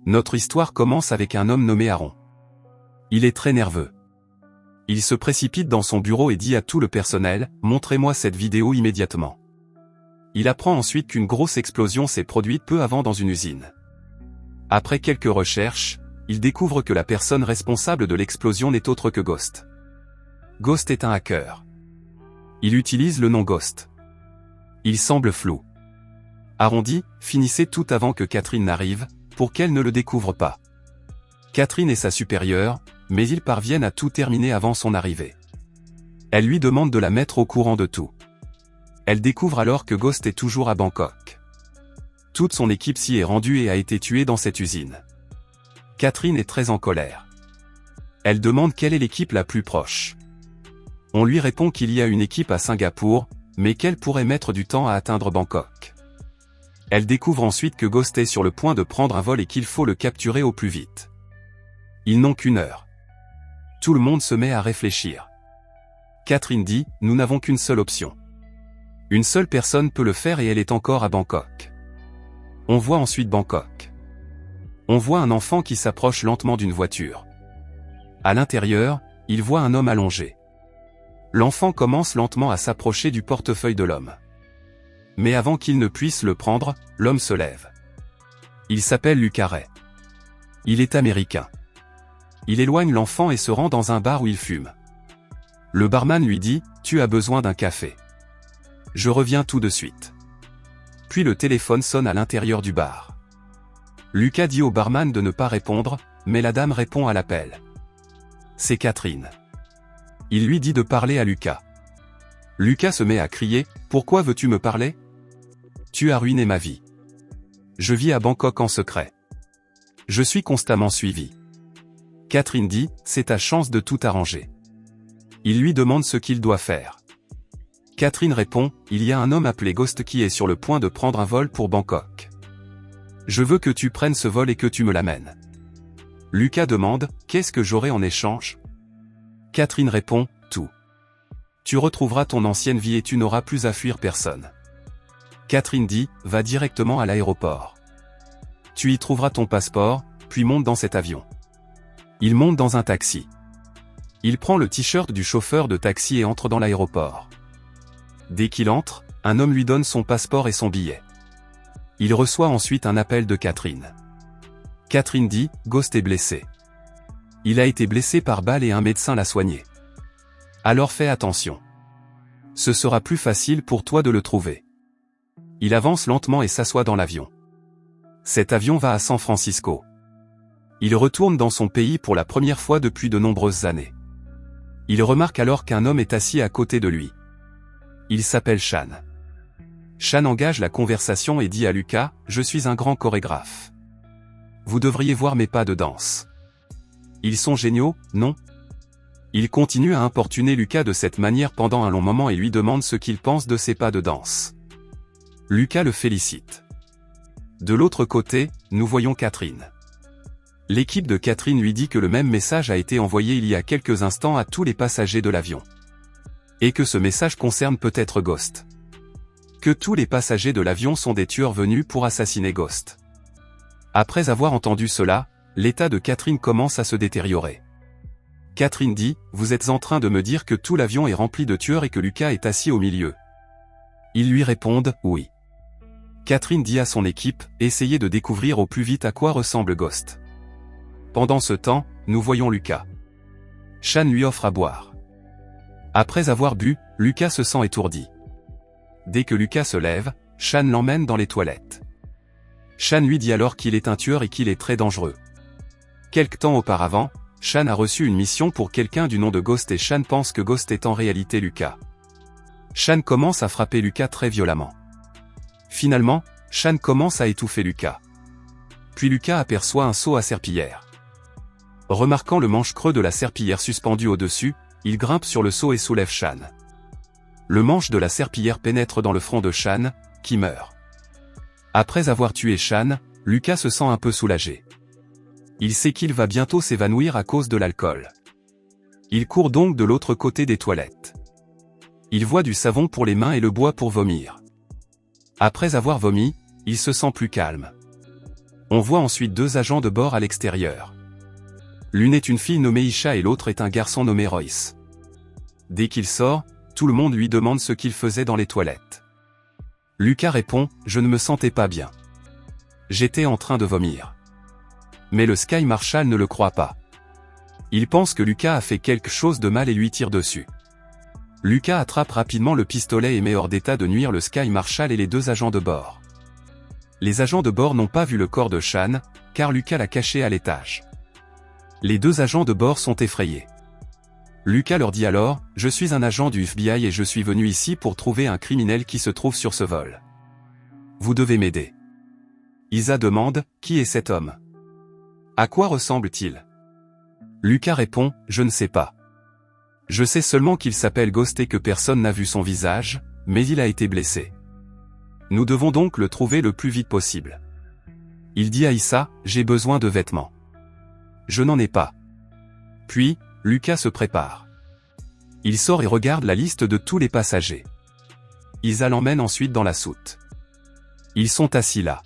Notre histoire commence avec un homme nommé Aaron. Il est très nerveux. Il se précipite dans son bureau et dit à tout le personnel, « Montrez-moi cette vidéo immédiatement ». Il apprend ensuite qu'une grosse explosion s'est produite peu avant dans une usine. Après quelques recherches, il découvre que la personne responsable de l'explosion n'est autre que Ghost. Ghost est un hacker. Il utilise le nom Ghost. Il semble flou. Aaron dit, finissez tout avant que Catherine n'arrive, pour qu'elle ne le découvre pas. Catherine est sa supérieure, mais ils parviennent à tout terminer avant son arrivée. Elle lui demande de la mettre au courant de tout. Elle découvre alors que Ghost est toujours à Bangkok. Toute son équipe s'y est rendue et a été tuée dans cette usine. Catherine est très en colère. Elle demande quelle est l'équipe la plus proche. On lui répond qu'il y a une équipe à Singapour, mais qu'elle pourrait mettre du temps à atteindre Bangkok. Elle découvre ensuite que Ghost est sur le point de prendre un vol et qu'il faut le capturer au plus vite. Ils n'ont qu'une heure. Tout le monde se met à réfléchir. Catherine dit, nous n'avons qu'une seule option. Une seule personne peut le faire et elle est encore à Bangkok. On voit ensuite Bangkok. On voit un enfant qui s'approche lentement d'une voiture. À l'intérieur, il voit un homme allongé. L'enfant commence lentement à s'approcher du portefeuille de l'homme. Mais avant qu'il ne puisse le prendre, l'homme se lève. Il s'appelle Lucas Ray. Il est américain. Il éloigne l'enfant et se rend dans un bar où il fume. Le barman lui dit, tu as besoin d'un café. Je reviens tout de suite. Puis le téléphone sonne à l'intérieur du bar. Lucas dit au barman de ne pas répondre, mais la dame répond à l'appel. C'est Catherine. Il lui dit de parler à Lucas. Lucas se met à crier, « Pourquoi veux-tu me parler ? Tu as ruiné ma vie. Je vis à Bangkok en secret. Je suis constamment suivi. » Catherine dit, « C'est ta chance de tout arranger. » Il lui demande ce qu'il doit faire. Catherine répond, « Il y a un homme appelé Ghost qui est sur le point de prendre un vol pour Bangkok. Je veux que tu prennes ce vol et que tu me l'amènes. » Lucas demande, « Qu'est-ce que j'aurai en échange ?» Catherine répond, « Tout. Tu retrouveras ton ancienne vie et tu n'auras plus à fuir personne. » Catherine dit, « Va directement à l'aéroport. Tu y trouveras ton passeport, puis monte dans cet avion. » Il monte dans un taxi. Il prend le t-shirt du chauffeur de taxi et entre dans l'aéroport. Dès qu'il entre, un homme lui donne son passeport et son billet. Il reçoit ensuite un appel de Catherine. Catherine dit, « Ghost est blessé. Il a été blessé par balle et un médecin l'a soigné. Alors fais attention. Ce sera plus facile pour toi de le trouver. » Il avance lentement et s'assoit dans l'avion. Cet avion va à San Francisco. Il retourne dans son pays pour la première fois depuis de nombreuses années. Il remarque alors qu'un homme est assis à côté de lui. Il s'appelle Shan. Shan engage la conversation et dit à Lucas, « Je suis un grand chorégraphe. Vous devriez voir mes pas de danse. Ils sont géniaux, non ?» Il continue à importuner Lucas de cette manière pendant un long moment et lui demande ce qu'il pense de ses pas de danse. Lucas le félicite. De l'autre côté, nous voyons Catherine. L'équipe de Catherine lui dit que le même message a été envoyé il y a quelques instants à tous les passagers de l'avion. Et que ce message concerne peut-être Ghost. Que tous les passagers de l'avion sont des tueurs venus pour assassiner Ghost. Après avoir entendu cela, l'état de Catherine commence à se détériorer. Catherine dit, « Vous êtes en train de me dire que tout l'avion est rempli de tueurs et que Lucas est assis au milieu. » Ils lui répondent, « Oui. » Catherine dit à son équipe, « Essayez de découvrir au plus vite à quoi ressemble Ghost. » Pendant ce temps, nous voyons Lucas. Shan lui offre à boire. Après avoir bu, Lucas se sent étourdi. Dès que Lucas se lève, Shan l'emmène dans les toilettes. Shan lui dit alors qu'il est un tueur et qu'il est très dangereux. Quelque temps auparavant, Shan a reçu une mission pour quelqu'un du nom de Ghost et Shan pense que Ghost est en réalité Lucas. Shan commence à frapper Lucas très violemment. Finalement, Shan commence à étouffer Lucas. Puis Lucas aperçoit un seau à serpillière. Remarquant le manche creux de la serpillière suspendu au-dessus, il grimpe sur le seau et soulève Shan. Le manche de la serpillière pénètre dans le front de Shan, qui meurt. Après avoir tué Shan, Lucas se sent un peu soulagé. Il sait qu'il va bientôt s'évanouir à cause de l'alcool. Il court donc de l'autre côté des toilettes. Il voit du savon pour les mains et le boit pour vomir. Après avoir vomi, il se sent plus calme. On voit ensuite deux agents de bord à l'extérieur. L'une est une fille nommée Isha et l'autre est un garçon nommé Royce. Dès qu'il sort, tout le monde lui demande ce qu'il faisait dans les toilettes. Lucas répond « Je ne me sentais pas bien. J'étais en train de vomir. » Mais le Sky Marshal ne le croit pas. Il pense que Lucas a fait quelque chose de mal et lui tire dessus. Lucas attrape rapidement le pistolet et met hors d'état de nuire le Sky Marshal et les deux agents de bord. Les agents de bord n'ont pas vu le corps de Shan, car Lucas l'a caché à l'étage. Les deux agents de bord sont effrayés. Lucas leur dit alors « Je suis un agent du FBI et je suis venu ici pour trouver un criminel qui se trouve sur ce vol. Vous devez m'aider. » Isa demande « Qui est cet homme? À quoi ressemble-t-il » Lucas répond « Je ne sais pas. Je sais seulement qu'il s'appelle Ghost et que personne n'a vu son visage, mais il a été blessé. Nous devons donc le trouver le plus vite possible. » Il dit à Issa « J'ai besoin de vêtements. Je n'en ai pas. » Puis, Lucas se prépare. Il sort et regarde la liste de tous les passagers. Isa l'emmène ensuite dans la soute. Ils sont assis là.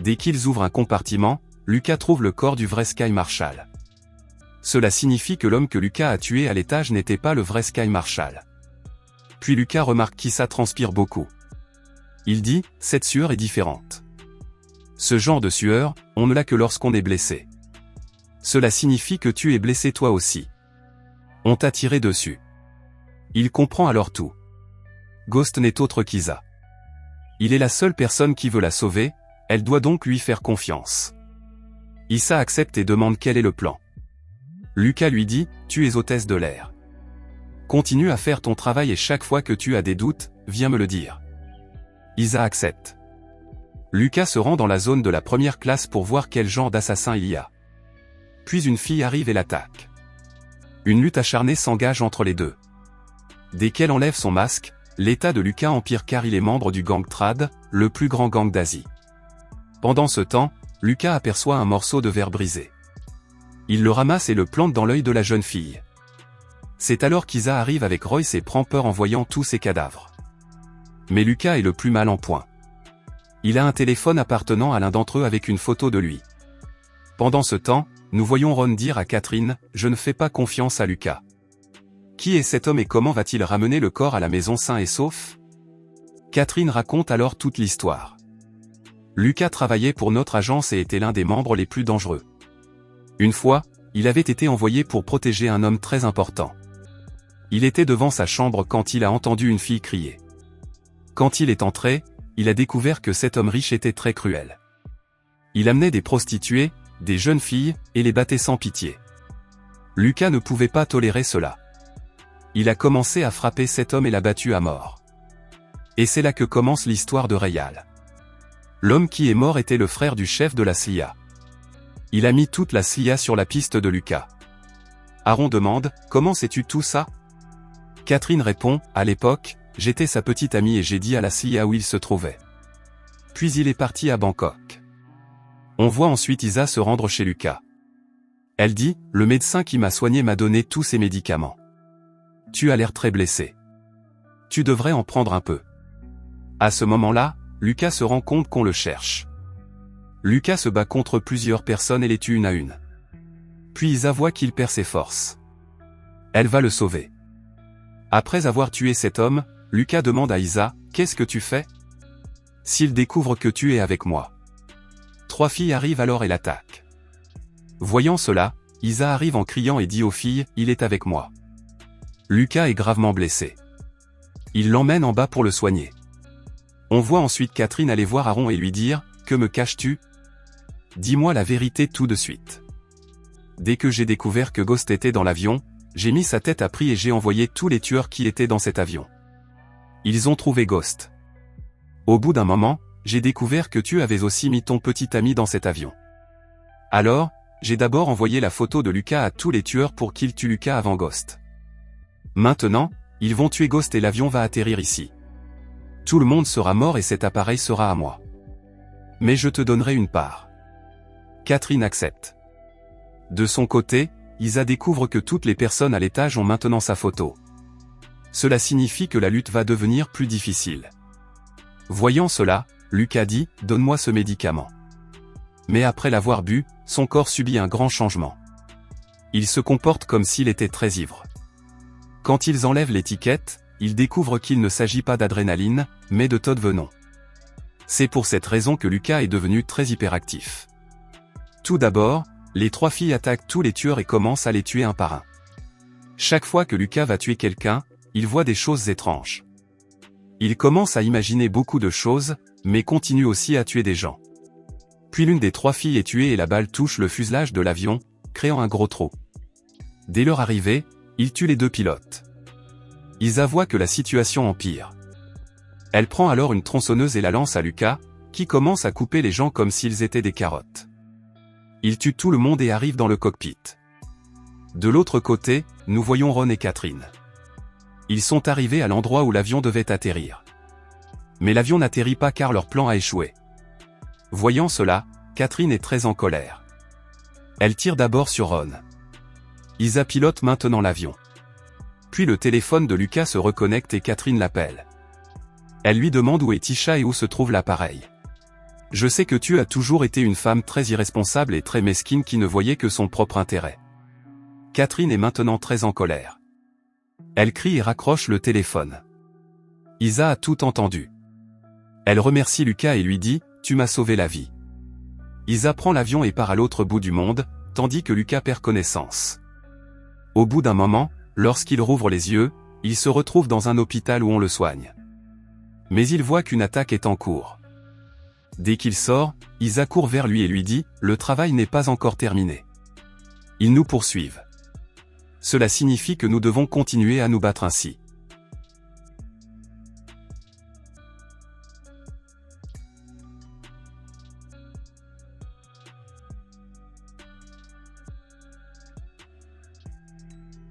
Dès qu'ils ouvrent un compartiment, Lucas trouve le corps du vrai Sky Marshal. Cela signifie que l'homme que Lucas a tué à l'étage n'était pas le vrai Sky Marshal. Puis Lucas remarque qu'Issa transpire beaucoup. Il dit « Cette sueur est différente. Ce genre de sueur, on ne l'a que lorsqu'on est blessé. Cela signifie que tu es blessé toi aussi. On t'a tiré dessus. » Il comprend alors tout. Ghost n'est autre qu'Isa. Il est la seule personne qui veut la sauver, elle doit donc lui faire confiance. Issa accepte et demande quel est le plan. Lucas lui dit « Tu es hôtesse de l'air. Continue à faire ton travail et chaque fois que tu as des doutes, viens me le dire. » Isa accepte. Lucas se rend dans la zone de la première classe pour voir quel genre d'assassin il y a. Puis une fille arrive et l'attaque. Une lutte acharnée s'engage entre les deux. Dès qu'elle enlève son masque, l'état de Lucas empire car il est membre du gang Trad, le plus grand gang d'Asie. Pendant ce temps, Lucas aperçoit un morceau de verre brisé. Il le ramasse et le plante dans l'œil de la jeune fille. C'est alors qu'Isa arrive avec Royce et prend peur en voyant tous ces cadavres. Mais Lucas est le plus mal en point. Il a un téléphone appartenant à l'un d'entre eux avec une photo de lui. Pendant ce temps, nous voyons Ron dire à Catherine « Je ne fais pas confiance à Lucas. Qui est cet homme et comment va-t-il ramener le corps à la maison sain et sauf ?» Catherine raconte alors toute l'histoire. Lucas travaillait pour notre agence et était l'un des membres les plus dangereux. Une fois, il avait été envoyé pour protéger un homme très important. Il était devant sa chambre quand il a entendu une fille crier. Quand il est entré, il a découvert que cet homme riche était très cruel. Il amenait des prostituées, des jeunes filles, et les battait sans pitié. Lucas ne pouvait pas tolérer cela. Il a commencé à frapper cet homme et l'a battu à mort. Et c'est là que commence l'histoire de Rayal. L'homme qui est mort était le frère du chef de la CIA. Il a mis toute la CIA sur la piste de Lucas. Aaron demande « Comment sais-tu tout ça ?» Catherine répond « À l'époque, j'étais sa petite amie et j'ai dit à la CIA où il se trouvait. Puis il est parti à Bangkok. » On voit ensuite Isa se rendre chez Lucas. Elle dit « Le médecin qui m'a soigné m'a donné tous ces médicaments. Tu as l'air très blessé. Tu devrais en prendre un peu. » À ce moment-là, Lucas se rend compte qu'on le cherche. Lucas se bat contre plusieurs personnes et les tue une à une. Puis Isa voit qu'il perd ses forces. Elle va le sauver. Après avoir tué cet homme, Lucas demande à Isa « Qu'est-ce que tu fais ?» S'il découvre que tu es avec moi. 3 filles arrivent alors et l'attaquent. Voyant cela, Isa arrive en criant et dit aux filles « Il est avec moi. » Lucas est gravement blessé. Il l'emmène en bas pour le soigner. On voit ensuite Catherine aller voir Aaron et lui dire « Que me caches-tu ? Dis-moi la vérité tout de suite. » Dès que j'ai découvert que Ghost était dans l'avion, j'ai mis sa tête à prix et j'ai envoyé tous les tueurs qui étaient dans cet avion. Ils ont trouvé Ghost. Au bout d'un moment, j'ai découvert que tu avais aussi mis ton petit ami dans cet avion. Alors, j'ai d'abord envoyé la photo de Lucas à tous les tueurs pour qu'ils tuent Lucas avant Ghost. Maintenant, ils vont tuer Ghost et l'avion va atterrir ici. Tout le monde sera mort et cet appareil sera à moi. Mais je te donnerai une part. Catherine accepte. De son côté, Isa découvre que toutes les personnes à l'étage ont maintenant sa photo. Cela signifie que la lutte va devenir plus difficile. Voyant cela, Lucas dit « Donne-moi ce médicament. » mais après l'avoir bu, son corps subit un grand changement. Il se comporte comme s'il était très ivre. Quand ils enlèvent l'étiquette, ils découvrent qu'il ne s'agit pas d'adrénaline, mais de Todd Venon. C'est pour cette raison que Lucas est devenu très hyperactif. Tout d'abord, les 3 filles attaquent tous les tueurs et commencent à les tuer un par un. Chaque fois que Lucas va tuer quelqu'un, il voit des choses étranges. Il commence à imaginer beaucoup de choses, mais continue aussi à tuer des gens. Puis l'une des 3 filles est tuée et la balle touche le fuselage de l'avion, créant un gros trou. Dès leur arrivée, il tue les 2 pilotes. Isa voit que la situation empire. Elle prend alors une tronçonneuse et la lance à Lucas, qui commence à couper les gens comme s'ils étaient des carottes. Il tue tout le monde et arrive dans le cockpit. De l'autre côté, nous voyons Ron et Catherine. Ils sont arrivés à l'endroit où l'avion devait atterrir. Mais l'avion n'atterrit pas car leur plan a échoué. Voyant cela, Catherine est très en colère. Elle tire d'abord sur Ron. Isa pilote maintenant l'avion. Puis le téléphone de Lucas se reconnecte et Catherine l'appelle. Elle lui demande où est Tisha et où se trouve l'appareil. Je sais que tu as toujours été une femme très irresponsable et très mesquine qui ne voyait que son propre intérêt. Catherine est maintenant très en colère. Elle crie et raccroche le téléphone. Isa a tout entendu. Elle remercie Lucas et lui dit « Tu m'as sauvé la vie ». Isa prend l'avion et part à l'autre bout du monde, tandis que Lucas perd connaissance. Au bout d'un moment, lorsqu'il rouvre les yeux, il se retrouve dans un hôpital où on le soigne. Mais il voit qu'une attaque est en cours. Dès qu'il sort, Isa court vers lui et lui dit « Le travail n'est pas encore terminé. Ils nous poursuivent. Cela signifie que nous devons continuer à nous battre ainsi. »